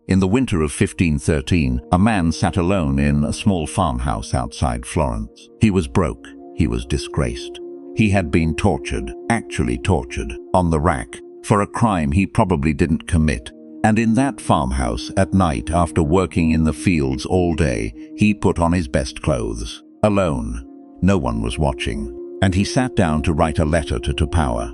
In the winter of 1513, a man sat alone in a small farmhouse outside Florence. He was broke. He was disgraced. He had been tortured, actually tortured, on the rack, for a crime he probably didn't commit. And in that farmhouse, at night, after working in the fields all day, he put on his best clothes. Alone. No one was watching. And he sat down to write a letter to power.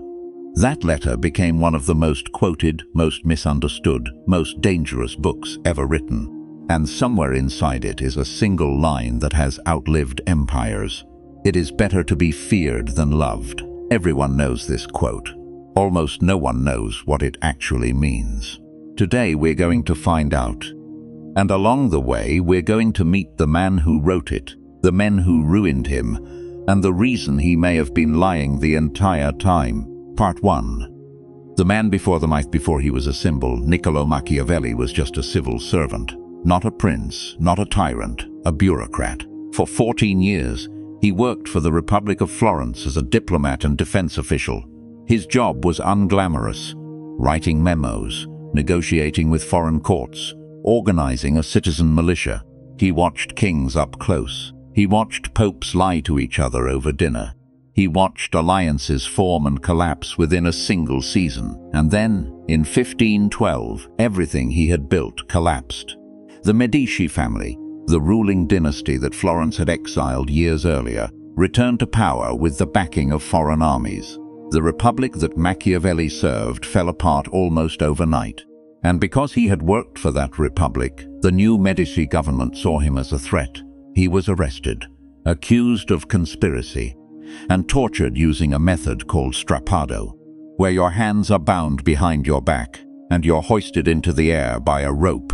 That letter became one of the most quoted, most misunderstood, most dangerous books ever written. And somewhere inside it is a single line that has outlived empires. It is better to be feared than loved. Everyone knows this quote. Almost no one knows what it actually means. Today we're going to find out. And along the way we're going to meet the man who wrote it, the men who ruined him, and the reason he may have been lying the entire time. Part 1. The man before the myth before he was a symbol, Niccolò Machiavelli, was just a civil servant. Not a prince, not a tyrant, a bureaucrat. For 14 years, he worked for the Republic of Florence as a diplomat and defense official. His job was unglamorous, writing memos, negotiating with foreign courts, organizing a citizen militia. He watched kings up close. He watched popes lie to each other over dinner. He watched alliances form and collapse within a single season. And then, in 1512, everything he had built collapsed. The Medici family, the ruling dynasty that Florence had exiled years earlier, returned to power with the backing of foreign armies. The republic that Machiavelli served fell apart almost overnight. And because he had worked for that republic, the new Medici government saw him as a threat. He was arrested, accused of conspiracy, and tortured using a method called strappado, where your hands are bound behind your back and you're hoisted into the air by a rope,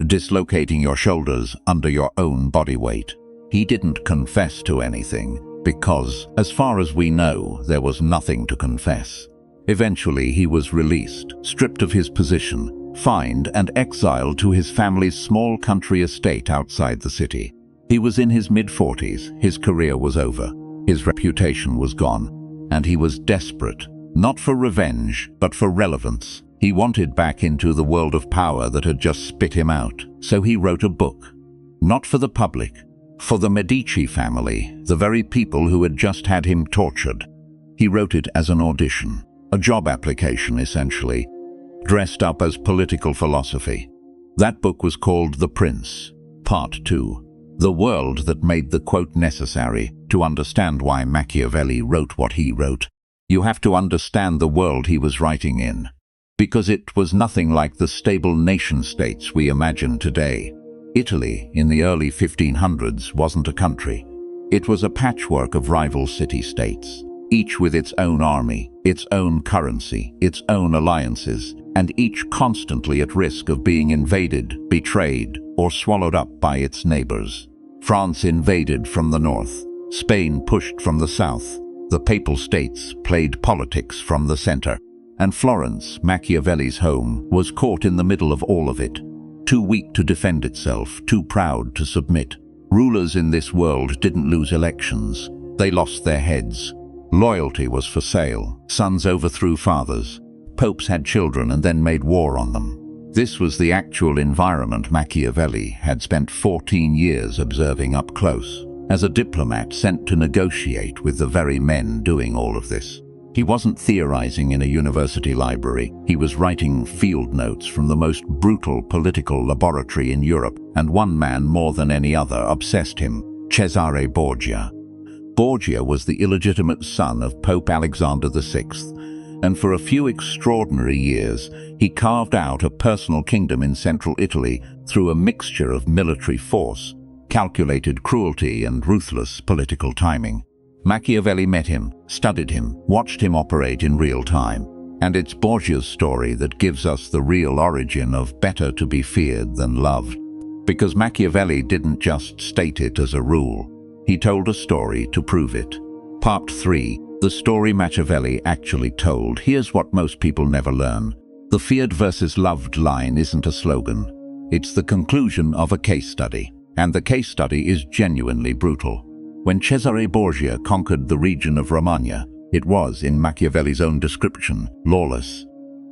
dislocating your shoulders under your own body weight. He didn't confess to anything because, as far as we know, there was nothing to confess. Eventually he was released, stripped of his position, fined and exiled to his family's small country estate outside the city. He was in his mid-40s, his career was over. His reputation was gone, and he was desperate, not for revenge, but for relevance. He wanted back into the world of power that had just spit him out, so he wrote a book. Not for the public, for the Medici family, the very people who had just had him tortured. He wrote it as an audition, a job application essentially, dressed up as political philosophy. That book was called The Prince, Part 2. The world that made the quote necessary. To understand why Machiavelli wrote what he wrote, you have to understand the world he was writing in. Because it was nothing like the stable nation-states we imagine today. Italy, in the early 1500s, wasn't a country. It was a patchwork of rival city-states, each with its own army, its own currency, its own alliances, and each constantly at risk of being invaded, betrayed, or swallowed up by its neighbors. France invaded from the north. Spain pushed from the south. The Papal States played politics from the center. And Florence, Machiavelli's home, was caught in the middle of all of it. Too weak to defend itself, too proud to submit. Rulers in this world didn't lose elections. They lost their heads. Loyalty was for sale. Sons overthrew fathers. Popes had children and then made war on them. This was the actual environment Machiavelli had spent 14 years observing up close, as a diplomat sent to negotiate with the very men doing all of this. He wasn't theorizing in a university library. He was writing field notes from the most brutal political laboratory in Europe, and one man more than any other obsessed him, Cesare Borgia. Borgia was the illegitimate son of Pope Alexander VI, and for a few extraordinary years, he carved out a personal kingdom in central Italy through a mixture of military force, calculated cruelty, and ruthless political timing. Machiavelli met him, studied him, watched him operate in real time. And it's Borgia's story that gives us the real origin of better to be feared than loved. Because Machiavelli didn't just state it as a rule. He told a story to prove it. Part 3. The story Machiavelli actually told. Here's what most people never learn. The feared versus loved line isn't a slogan. It's the conclusion of a case study. And the case study is genuinely brutal. When Cesare Borgia conquered the region of Romagna, it was, in Machiavelli's own description, lawless,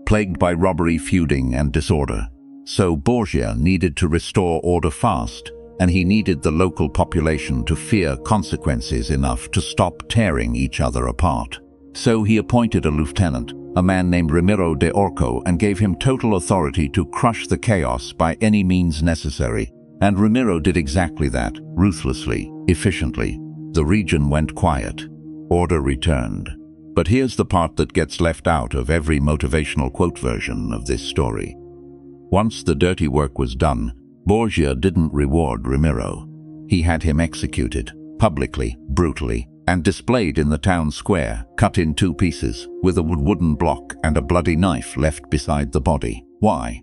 plagued by robbery, feuding, and disorder. So Borgia needed to restore order fast, and he needed the local population to fear consequences enough to stop tearing each other apart. So he appointed a lieutenant, a man named Ramiro de Orco, and gave him total authority to crush the chaos by any means necessary. And Ramiro did exactly that, ruthlessly, efficiently. The region went quiet. Order returned. But here's the part that gets left out of every motivational quote version of this story. Once the dirty work was done, Borgia didn't reward Ramiro. He had him executed, publicly, brutally, and displayed in the town square, cut in 2 pieces, with a wooden block and a bloody knife left beside the body. Why?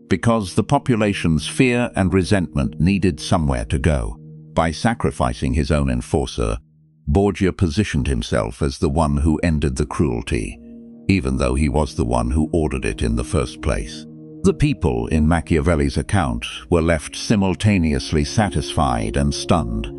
Because the population's fear and resentment needed somewhere to go. By sacrificing his own enforcer, Borgia positioned himself as the one who ended the cruelty, even though he was the one who ordered it in the first place. The people in Machiavelli's account were left simultaneously satisfied and stunned.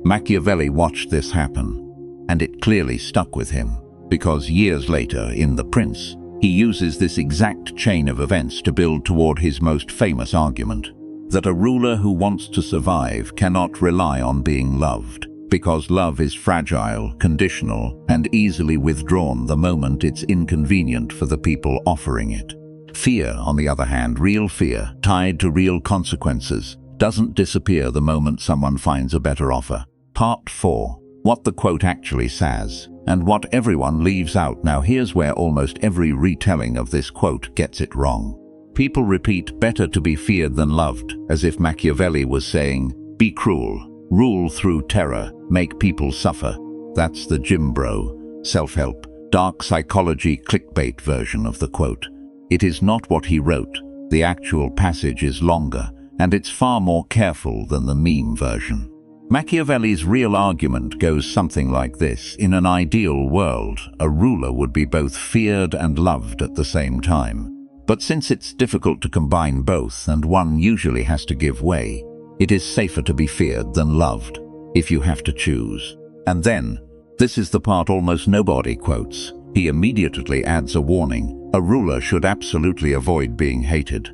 Machiavelli watched this happen, and it clearly stuck with him, because years later, in The Prince, he uses this exact chain of events to build toward his most famous argument, that a ruler who wants to survive cannot rely on being loved, because love is fragile, conditional, and easily withdrawn the moment it's inconvenient for the people offering it. Fear, on the other hand, real fear, tied to real consequences, doesn't disappear the moment someone finds a better offer. Part 4. What the quote actually says, and what everyone leaves out. Now here's where almost every retelling of this quote gets it wrong. People repeat "better to be feared than loved," as if Machiavelli was saying, "Be cruel, rule through terror, make people suffer." That's the Jim Bro, self-help, dark psychology clickbait version of the quote. It is not what he wrote. The actual passage is longer, and it's far more careful than the meme version. Machiavelli's real argument goes something like this. In an ideal world, a ruler would be both feared and loved at the same time. But since it's difficult to combine both, and one usually has to give way, it is safer to be feared than loved, if you have to choose. And then, this is the part almost nobody quotes. He immediately adds a warning. A ruler should absolutely avoid being hated.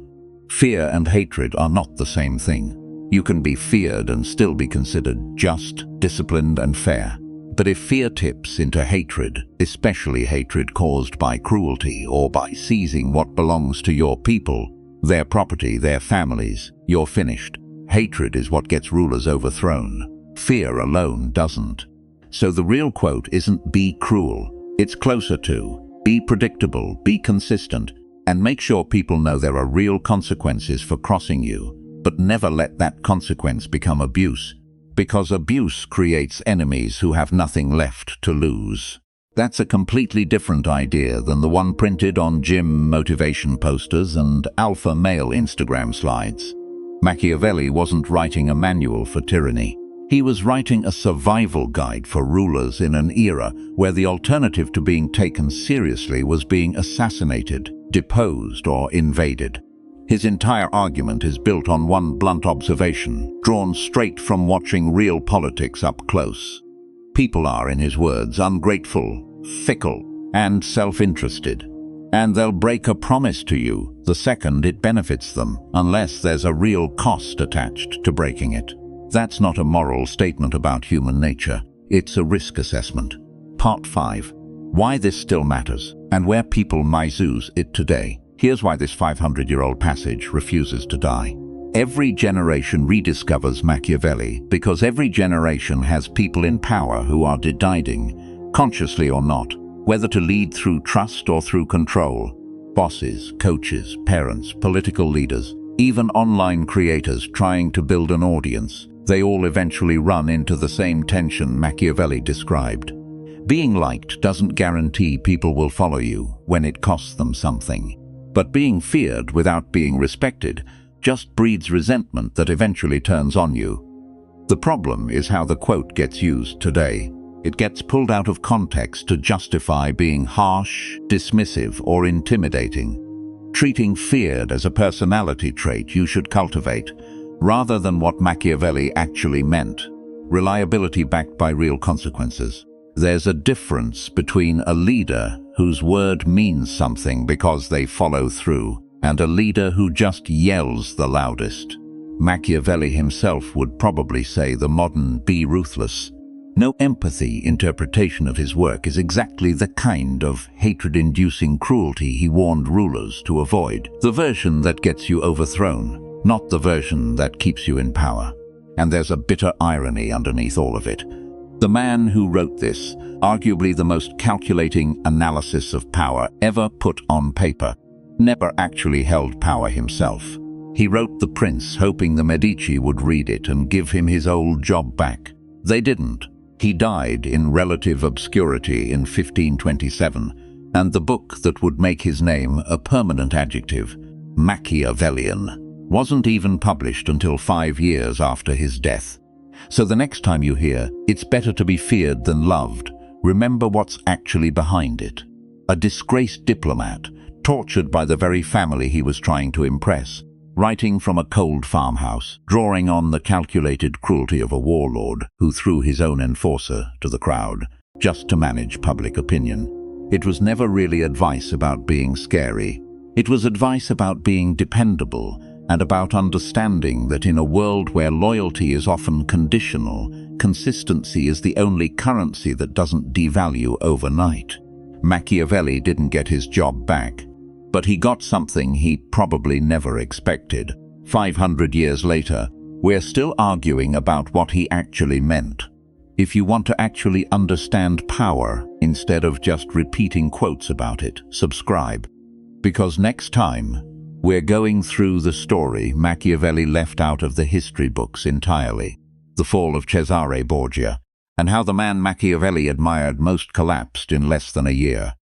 Fear and hatred are not the same thing. You can be feared and still be considered just, disciplined, and fair. But if fear tips into hatred, especially hatred caused by cruelty or by seizing what belongs to your people, their property, their families, you're finished. Hatred is what gets rulers overthrown. Fear alone doesn't. So the real quote isn't "be cruel." It's closer to "be predictable, be consistent, and make sure people know there are real consequences for crossing you, but never let that consequence become abuse, because abuse creates enemies who have nothing left to lose." That's a completely different idea than the one printed on gym motivation posters and alpha male Instagram slides. Machiavelli wasn't writing a manual for tyranny. He was writing a survival guide for rulers in an era where the alternative to being taken seriously was being assassinated, deposed, or invaded. His entire argument is built on one blunt observation, drawn straight from watching real politics up close. People are, in his words, ungrateful, fickle, and self-interested. And they'll break a promise to you the second it benefits them, unless there's a real cost attached to breaking it. That's not a moral statement about human nature. It's a risk assessment. Part 5. Why this still matters, and where people misuse it today. Here's why this 500-year-old passage refuses to die. Every generation rediscovers Machiavelli because every generation has people in power who are deciding, consciously or not, whether to lead through trust or through control. Bosses, coaches, parents, political leaders, even online creators trying to build an audience. They all eventually run into the same tension Machiavelli described. Being liked doesn't guarantee people will follow you when it costs them something. But being feared without being respected just breeds resentment that eventually turns on you. The problem is how the quote gets used today. It gets pulled out of context to justify being harsh, dismissive, or intimidating, treating feared as a personality trait you should cultivate, rather than what Machiavelli actually meant, reliability backed by real consequences. There's a difference between a leader whose word means something because they follow through, and a leader who just yells the loudest. Machiavelli himself would probably say the modern "be ruthless, no empathy" interpretation of his work is exactly the kind of hatred-inducing cruelty he warned rulers to avoid. The version that gets you overthrown, not the version that keeps you in power. And there's a bitter irony underneath all of it. The man who wrote this, arguably the most calculating analysis of power ever put on paper, never actually held power himself. He wrote The Prince hoping the Medici would read it and give him his old job back. They didn't. He died in relative obscurity in 1527, and the book that would make his name a permanent adjective, Machiavellian, wasn't even published until 5 years after his death. So the next time you hear, "It's better to be feared than loved," remember what's actually behind it. A disgraced diplomat, tortured by the very family he was trying to impress, writing from a cold farmhouse, drawing on the calculated cruelty of a warlord who threw his own enforcer to the crowd, just to manage public opinion. It was never really advice about being scary. It was advice about being dependable, and about understanding that in a world where loyalty is often conditional, consistency is the only currency that doesn't devalue overnight. Machiavelli didn't get his job back, but he got something he probably never expected. 500 years later, we're still arguing about what he actually meant. If you want to actually understand power, instead of just repeating quotes about it, subscribe. Because next time, we're going through the story Machiavelli left out of the history books entirely. The fall of Cesare Borgia, and how the man Machiavelli admired most collapsed in less than a year.